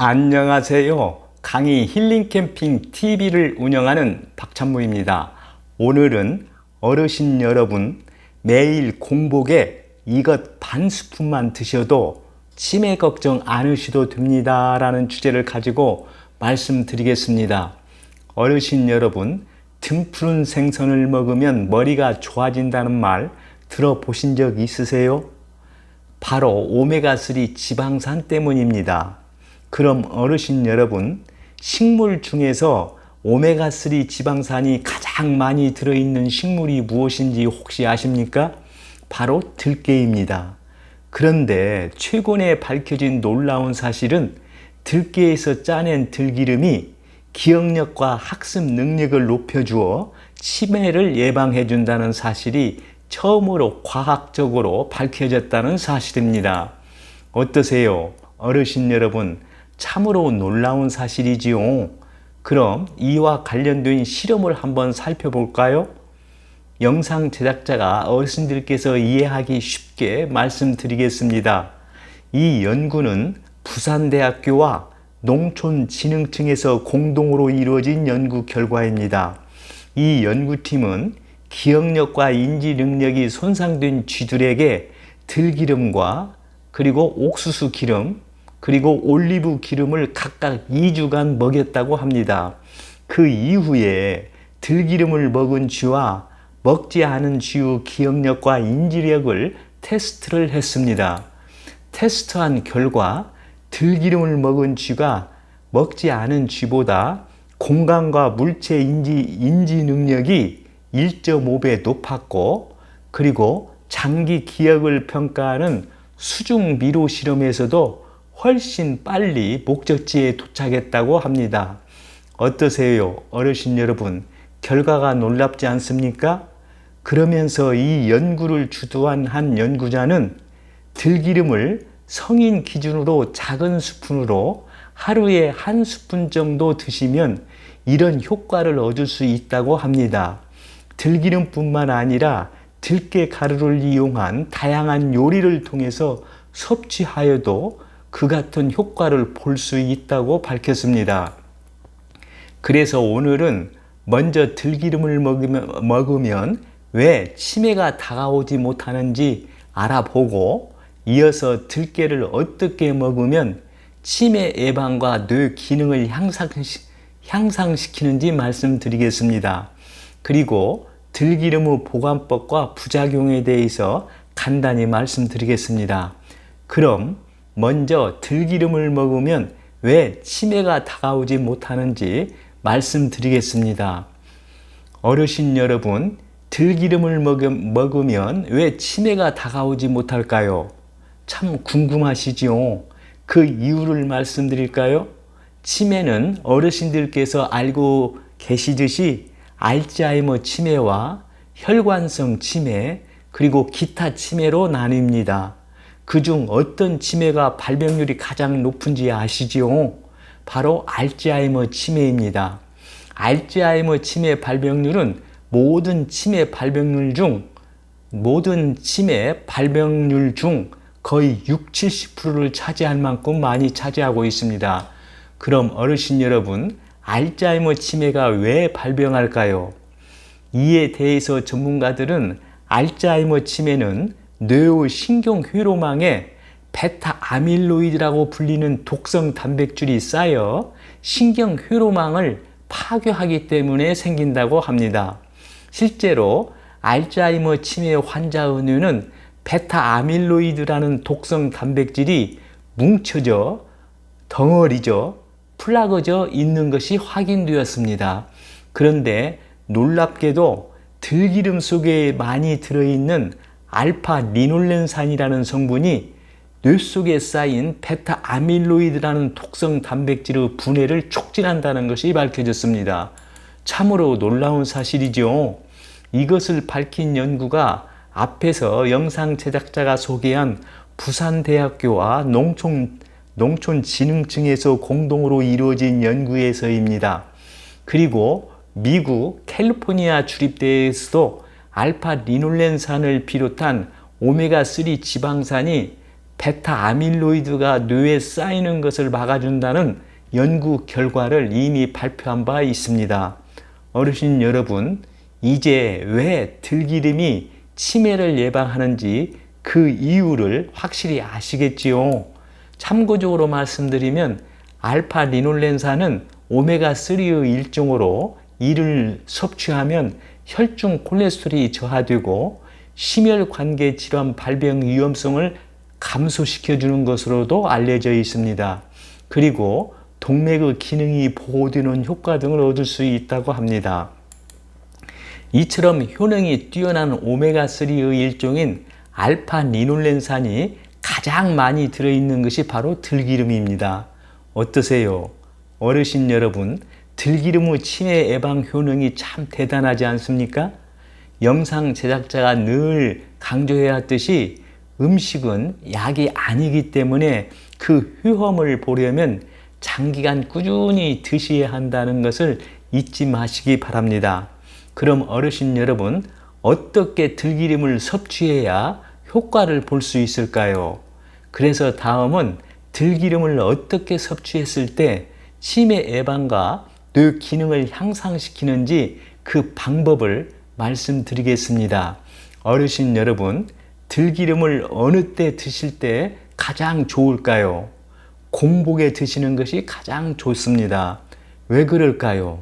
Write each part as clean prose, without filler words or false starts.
안녕하세요. 강의 힐링 캠핑 TV를 운영하는 박찬무입니다. 오늘은 어르신 여러분 매일 공복에 이것 반 스푼만 드셔도 치매 걱정 안 하셔도 됩니다 라는 주제를 가지고 말씀드리겠습니다. 어르신 여러분, 등푸른 생선을 먹으면 머리가 좋아진다는 말 들어보신 적 있으세요? 바로 오메가3 지방산 때문입니다. 그럼 어르신 여러분, 식물 중에서 오메가3 지방산이 가장 많이 들어있는 식물이 무엇인지 혹시 아십니까? 바로 들깨입니다. 그런데 최근에 밝혀진 놀라운 사실은 들깨에서 짜낸 들기름이 기억력과 학습 능력을 높여주어 치매를 예방해 준다는 사실이 처음으로 과학적으로 밝혀졌다는 사실입니다. 어떠세요? 어르신 여러분, 참으로 놀라운 사실이지요. 그럼 이와 관련된 실험을 한번 살펴볼까요? 영상 제작자가 어르신들께서 이해하기 쉽게 말씀드리겠습니다. 이 연구는 부산대학교와 농촌진흥청에서 공동으로 이루어진 연구 결과입니다. 이 연구팀은 기억력과 인지 능력이 손상된 쥐들에게 들기름과 그리고 옥수수 기름 그리고 올리브 기름을 각각 2주간 먹였다고 합니다. 그 이후에 들기름을 먹은 쥐와 먹지 않은 쥐의 기억력과 인지력을 테스트를 했습니다. 테스트한 결과 들기름을 먹은 쥐가 먹지 않은 쥐보다 공간과 물체 인지 능력이 1.5배 높았고, 그리고 장기 기억을 평가하는 수중 미로 실험에서도 훨씬 빨리 목적지에 도착했다고 합니다. 어떠세요, 어르신 여러분? 결과가 놀랍지 않습니까? 그러면서 이 연구를 주도한 한 연구자는 들기름을 성인 기준으로 작은 스푼으로 하루에 한 스푼 정도 드시면 이런 효과를 얻을 수 있다고 합니다. 들기름뿐만 아니라 들깨 가루를 이용한 다양한 요리를 통해서 섭취하여도 그 같은 효과를 볼 수 있다고 밝혔습니다. 그래서 오늘은 먼저 들기름을 먹으면 왜 치매가 다가오지 못하는지 알아보고, 이어서 들깨를 어떻게 먹으면 치매 예방과 뇌 기능을 향상시키는지 말씀드리겠습니다. 그리고 들기름의 보관법과 부작용에 대해서 간단히 말씀드리겠습니다. 그럼 먼저 들기름을 먹으면 왜 치매가 다가오지 못하는지 말씀드리겠습니다. 어르신 여러분, 들기름을 먹으면 왜 치매가 다가오지 못할까요? 참 궁금하시지요? 그 이유를 말씀드릴까요? 치매는 어르신들께서 알고 계시듯이 알츠하이머 치매와 혈관성 치매 그리고 기타 치매로 나뉩니다. 그중 어떤 치매가 발병률이 가장 높은지 아시지요? 바로 알츠하이머 치매입니다. 알츠하이머 치매 발병률은 모든 치매 발병률 중 거의 60-70%를 차지할 만큼 많이 차지하고 있습니다. 그럼 어르신 여러분, 알츠하이머 치매가 왜 발병할까요? 이에 대해서 전문가들은 알츠하이머 치매는 뇌의 신경 회로망에 베타 아밀로이드라고 불리는 독성 단백질이 쌓여 신경 회로망을 파괴하기 때문에 생긴다고 합니다. 실제로 알츠하이머 치매 환자의 뇌는 베타 아밀로이드라는 독성 단백질이 뭉쳐져 덩어리져 플라그져 있는 것이 확인되었습니다. 그런데 놀랍게도 들기름 속에 많이 들어있는 알파 리놀렌산이라는 성분이 뇌 속에 쌓인 베타 아밀로이드라는 독성 단백질의 분해를 촉진한다는 것이 밝혀졌습니다. 참으로 놀라운 사실이죠. 이것을 밝힌 연구가 앞에서 영상 제작자가 소개한 부산대학교와 농촌진흥청에서 공동으로 이루어진 연구에서입니다. 그리고 미국 캘리포니아 주립대에서도 알파 리놀렌산을 비롯한 오메가3 지방산이 베타 아밀로이드가 뇌에 쌓이는 것을 막아준다는 연구 결과를 이미 발표한 바 있습니다. 어르신 여러분, 이제 왜 들기름이 치매를 예방하는지 그 이유를 확실히 아시겠지요? 참고적으로 말씀드리면 알파 리놀렌산은 오메가3의 일종으로 이를 섭취하면 혈중 콜레스테롤이 저하되고 심혈관계 질환 발병 위험성을 감소시켜주는 것으로도 알려져 있습니다. 그리고 동맥의 기능이 보호되는 효과 등을 얻을 수 있다고 합니다. 이처럼 효능이 뛰어난 오메가3의 일종인 알파 리놀렌산이 가장 많이 들어있는 것이 바로 들기름입니다. 어떠세요? 어르신 여러분, 들기름의 치매 예방 효능이 참 대단하지 않습니까? 영상 제작자가 늘 강조해왔듯이 음식은 약이 아니기 때문에 그 효험을 보려면 장기간 꾸준히 드셔야 한다는 것을 잊지 마시기 바랍니다. 그럼 어르신 여러분, 어떻게 들기름을 섭취해야 효과를 볼 수 있을까요? 그래서 다음은 들기름을 어떻게 섭취했을 때 치매 예방과 뇌 기능을 향상시키는지 그 방법을 말씀드리겠습니다. 어르신 여러분, 들기름을 어느 때 드실 때 가장 좋을까요? 공복에 드시는 것이 가장 좋습니다. 왜 그럴까요?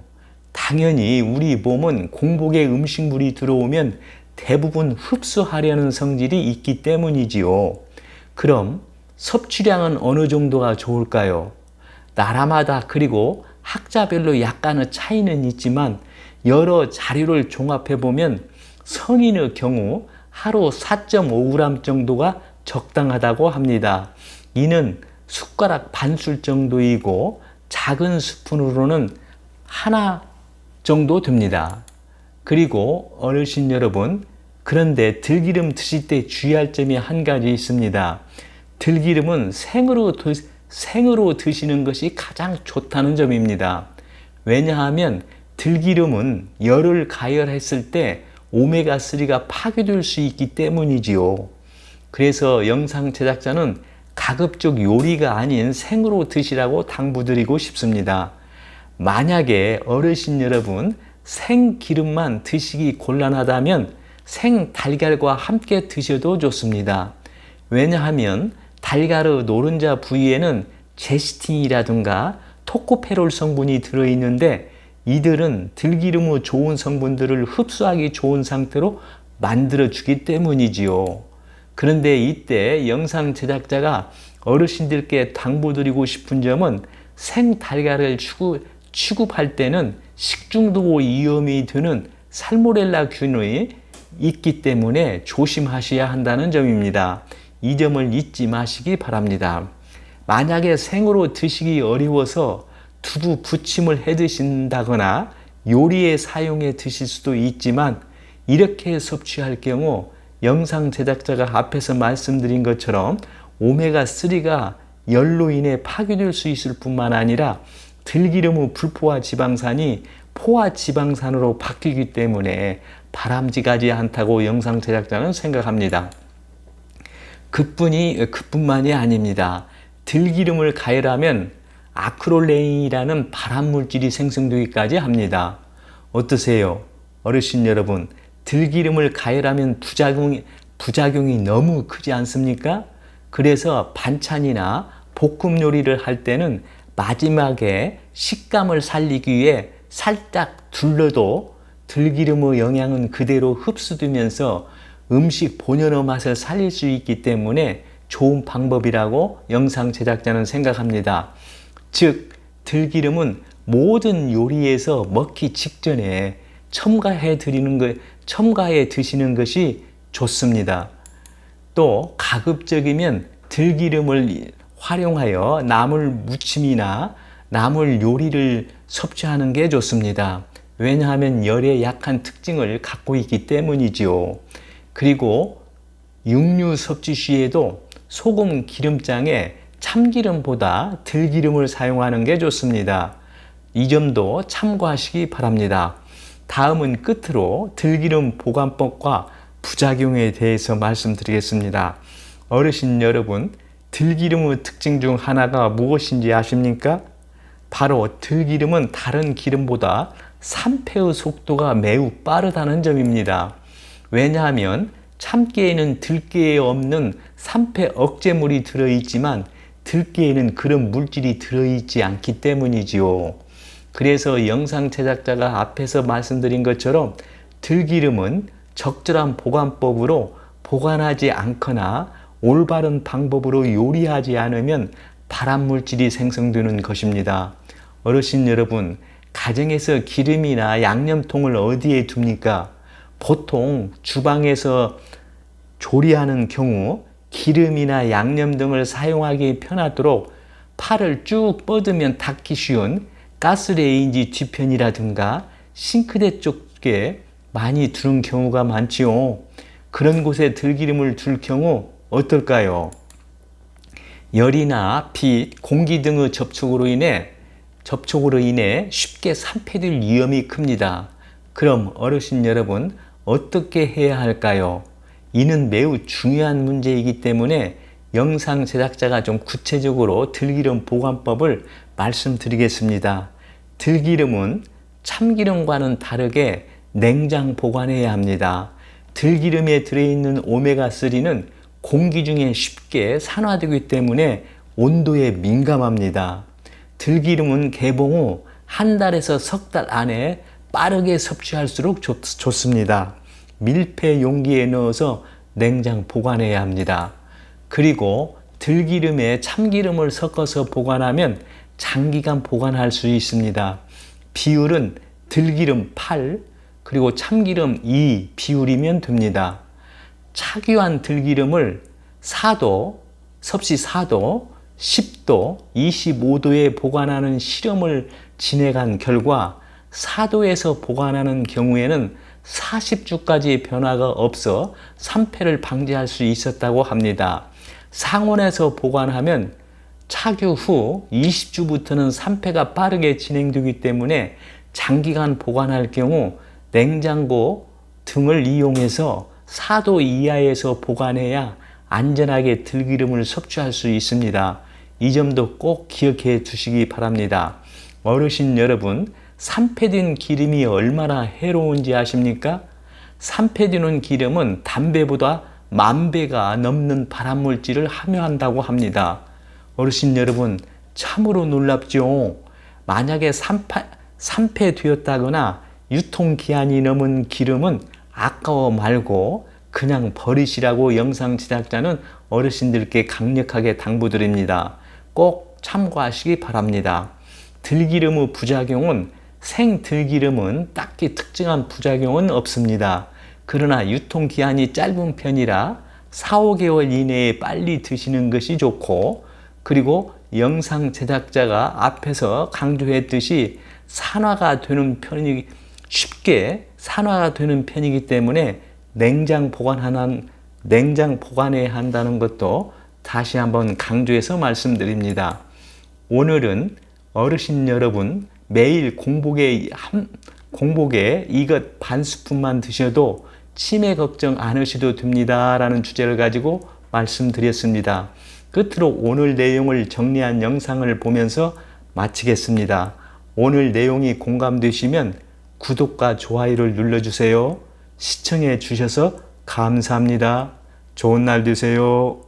당연히 우리 몸은 공복에 음식물이 들어오면 대부분 흡수하려는 성질이 있기 때문이지요. 그럼 섭취량은 어느 정도가 좋을까요? 나라마다 그리고 학자별로 약간의 차이는 있지만 여러 자료를 종합해 보면 성인의 경우 하루 4.5g 정도가 적당하다고 합니다. 이는 숟가락 반술 정도이고 작은 스푼으로는 하나 정도 됩니다. 그리고 어르신 여러분, 그런데 들기름 드실 때 주의할 점이 한 가지 있습니다. 들기름은 생으로 드시는 것이 가장 좋다는 점입니다. 왜냐하면 들기름은 열을 가열했을 때 오메가3가 파괴될 수 있기 때문이지요. 그래서 영상 제작자는 가급적 요리가 아닌 생으로 드시라고 당부드리고 싶습니다. 만약에 어르신 여러분 생기름만 드시기 곤란하다면 생달걀과 함께 드셔도 좋습니다. 왜냐하면 달걀의 노른자 부위에는 제시틴이라든가 토코페롤 성분이 들어있는데 이들은 들기름의 좋은 성분들을 흡수하기 좋은 상태로 만들어주기 때문이지요. 그런데 이때 영상 제작자가 어르신들께 당부드리고 싶은 점은 생달걀을 취급할 때는 식중독 위험이 되는 살모넬라 균이 있기 때문에 조심하셔야 한다는 점입니다. 이 점을 잊지 마시기 바랍니다. 만약에 생으로 드시기 어려워서 두부 부침을 해 드신다거나 요리에 사용해 드실 수도 있지만 이렇게 섭취할 경우 영상 제작자가 앞에서 말씀드린 것처럼 오메가3가 열로 인해 파괴될 수 있을 뿐만 아니라 들기름의 불포화 지방산이 포화 지방산으로 바뀌기 때문에 바람직하지 않다고 영상 제작자는 생각합니다. 그뿐만이 아닙니다. 들기름을 가열하면 아크롤레인이라는 발암물질이 생성되기까지 합니다. 어떠세요? 어르신 여러분, 들기름을 가열하면 부작용이 너무 크지 않습니까? 그래서 반찬이나 볶음 요리를 할 때는 마지막에 식감을 살리기 위해 살짝 둘러도 들기름의 영양은 그대로 흡수되면서 음식 본연의 맛을 살릴 수 있기 때문에 좋은 방법이라고 영상 제작자는 생각합니다. 즉, 들기름은 모든 요리에서 먹기 직전에 첨가해 드시는 것이 좋습니다. 또 가급적이면 들기름을 활용하여 나물 무침이나 나물 요리를 섭취하는 게 좋습니다. 왜냐하면 열에 약한 특징을 갖고 있기 때문이지요. 그리고 육류 섭취 시에도 소금 기름장에 참기름보다 들기름을 사용하는 게 좋습니다. 이 점도 참고하시기 바랍니다. 다음은 끝으로 들기름 보관법과 부작용에 대해서 말씀드리겠습니다. 어르신 여러분, 들기름의 특징 중 하나가 무엇인지 아십니까? 바로 들기름은 다른 기름보다 산패의 속도가 매우 빠르다는 점입니다. 왜냐하면 참깨에는 들깨에 없는 산패 억제물이 들어있지만 들깨에는 그런 물질이 들어있지 않기 때문이지요. 그래서 영상 제작자가 앞에서 말씀드린 것처럼 들기름은 적절한 보관법으로 보관하지 않거나 올바른 방법으로 요리하지 않으면 발암물질이 생성되는 것입니다. 어르신 여러분, 가정에서 기름이나 양념통을 어디에 둡니까? 보통 주방에서 조리하는 경우 기름이나 양념 등을 사용하기 편하도록 팔을 쭉 뻗으면 닿기 쉬운 가스레인지 뒤편이라든가 싱크대 쪽에 많이 두는 경우가 많지요. 그런 곳에 들기름을 둘 경우 어떨까요? 열이나 빛, 공기 등의 접촉으로 인해 쉽게 산패될 위험이 큽니다. 그럼 어르신 여러분, 어떻게 해야 할까요? 이는 매우 중요한 문제이기 때문에 영상 제작자가 좀 구체적으로 들기름 보관법을 말씀드리겠습니다. 들기름은 참기름과는 다르게 냉장 보관해야 합니다. 들기름에 들어있는 오메가3는 공기 중에 쉽게 산화되기 때문에 온도에 민감합니다. 들기름은 개봉 후 한 달에서 석 달 안에 빠르게 섭취할수록 좋습니다. 밀폐 용기에 넣어서 냉장 보관해야 합니다. 그리고 들기름에 참기름을 섞어서 보관하면 장기간 보관할 수 있습니다. 비율은 들기름 8 그리고 참기름 2 비율이면 됩니다. 착유한 들기름을 4도, 섭씨 4도, 10도, 25도에 보관하는 실험을 진행한 결과 4도에서 보관하는 경우에는 40주까지 변화가 없어 산패를 방지할 수 있었다고 합니다. 상온에서 보관하면 착유 후 20주부터는 산패가 빠르게 진행되기 때문에 장기간 보관할 경우 냉장고 등을 이용해서 4도 이하에서 보관해야 안전하게 들기름을 섭취할 수 있습니다. 이 점도 꼭 기억해 두시기 바랍니다. 어르신 여러분, 산패된 기름이 얼마나 해로운지 아십니까? 산패되는 기름은 담배보다 10,000배가 넘는 발암물질을 함유한다고 합니다. 어르신 여러분, 참으로 놀랍죠? 만약에 산패되었다거나 유통기한이 넘은 기름은 아까워 말고 그냥 버리시라고 영상 제작자는 어르신들께 강력하게 당부드립니다. 꼭 참고하시기 바랍니다. 들기름의 부작용은 생들기름은 딱히 특정한 부작용은 없습니다. 그러나 유통기한이 짧은 편이라 4~5개월 이내에 빨리 드시는 것이 좋고, 그리고 영상 제작자가 앞에서 강조했듯이 쉽게 산화가 되는 편이기 때문에 냉장 보관해야 한다는 것도 다시 한번 강조해서 말씀드립니다. 오늘은 어르신 여러분, 매일 공복에 이것 반 스푼만 드셔도 치매 걱정 안 하셔도 됩니다 라는 주제를 가지고 말씀드렸습니다. 끝으로 오늘 내용을 정리한 영상을 보면서 마치겠습니다. 오늘 내용이 공감되시면 구독과 좋아요를 눌러주세요. 시청해 주셔서 감사합니다. 좋은 날 되세요.